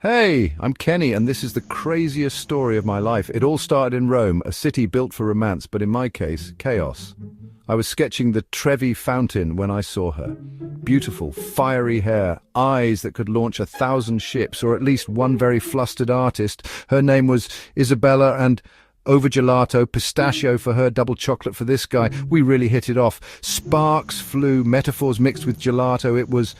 Hey, I'm Kenny, and this is the craziest story of my life. It all started in Rome, a city built for romance, but in my case, chaos. I was sketching the Trevi fountain when I saw her. Beautiful, fiery hair, eyes that could launch 1,000 ships, or at least one very flustered artist. Her name was Isabella, and over gelato, pistachio for her, double chocolate for this guy. We really hit it off. Sparks flew, metaphors mixed with gelato. It was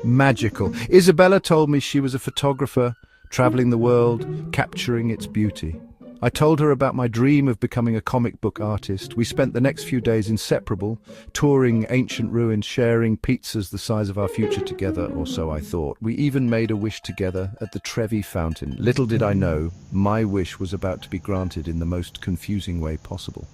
magical. Isabella told me she was a photographer, traveling the world, capturing its beauty. I told her about my dream of becoming a comic book artist. We spent the next few days inseparable, touring ancient ruins, sharing pizzas the size of our future together, or so I thought. We even made a wish together at the Trevi fountain. Little did I know, my wish was about to be granted in the most confusing way possible.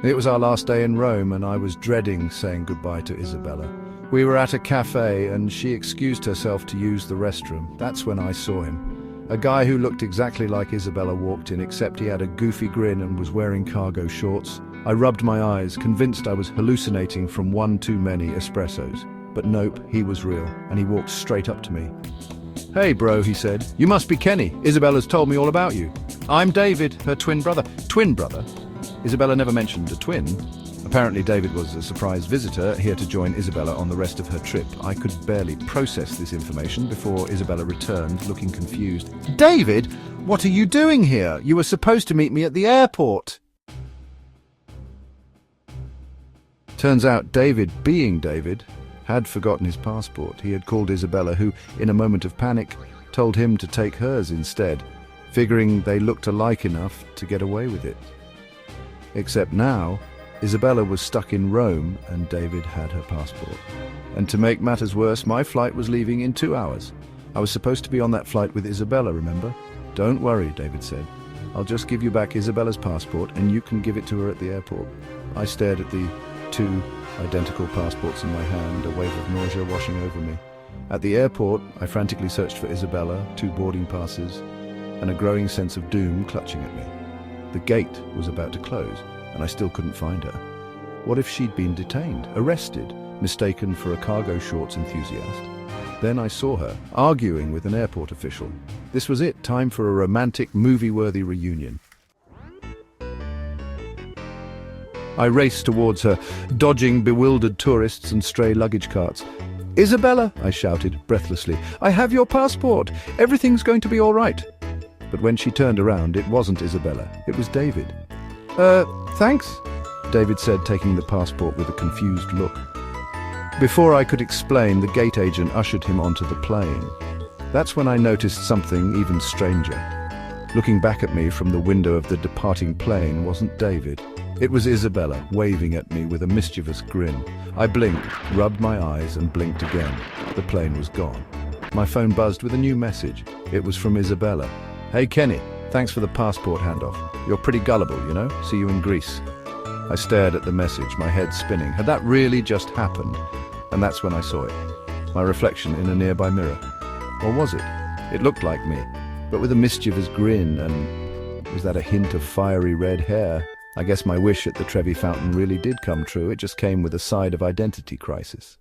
It was our last day in Rome, and I was dreading saying goodbye to Isabella. We were at a café, and she excused herself to use the restroom. That's when I saw him. A guy who looked exactly like Isabella walked in, except he had a goofy grin and was wearing cargo shorts. I rubbed my eyes, convinced I was hallucinating from one too many espressos. But nope, he was real, and he walked straight up to me. "Hey bro," he said, "you must be Kenny. Isabella's told me all about you." "I'm David, her twin brother." "Twin brother?" Isabella never mentioned a twin. Apparently David was a surprise visitor, here to join Isabella on the rest of her trip. I could barely process this information before Isabella returned, looking confused. "David, what are you doing here? You were supposed to meet me at the airport." Turns out David, being David, had forgotten his passport. He had called Isabella, who, in a moment of panic, told him to take hers instead, figuring they looked alike enough to get away with it. Except now, Isabella was stuck in Rome and David had her passport. And to make matters worse, my flight was leaving in 2 hours. I was supposed to be on that flight with Isabella, remember? "Don't worry," David said. "I'll just give you back Isabella's passport and you can give it to her at the airport." I stared at the 2 identical passports in my hand, a wave of nausea washing over me. At the airport, I frantically searched for Isabella, 2 boarding passes, and a growing sense of doom clutching at me. The gate was about to close, and I still couldn't find her. What if she'd been detained, arrested, mistaken for a cargo shorts enthusiast? Then I saw her, arguing with an airport official. This was it, time for a romantic, movie-worthy reunion. I raced towards her, dodging bewildered tourists and stray luggage carts. "Isabella," I shouted breathlessly, "I have your passport. Everything's going to be all right." But when she turned around, it wasn't Isabella, it was David. Thanks," David said, taking the passport with a confused look. Before I could explain, the gate agent ushered him onto the plane. That's when I noticed something even stranger. Looking back at me from the window of the departing plane wasn't David. It was Isabella, waving at me with a mischievous grin. I blinked, rubbed my eyes, and blinked again. The plane was gone. My phone buzzed with a new message. It was from Isabella. "Hey Kenny, thanks for the passport handoff. You're pretty gullible, you know? See you in Greece." I stared at the message, my head spinning. Had that really just happened? And that's when I saw it. My reflection in a nearby mirror. Or was it? It looked like me, but with a mischievous grin, and was that a hint of fiery red hair? I guess my wish at the Trevi fountain really did come true. It just came with a side of identity crisis.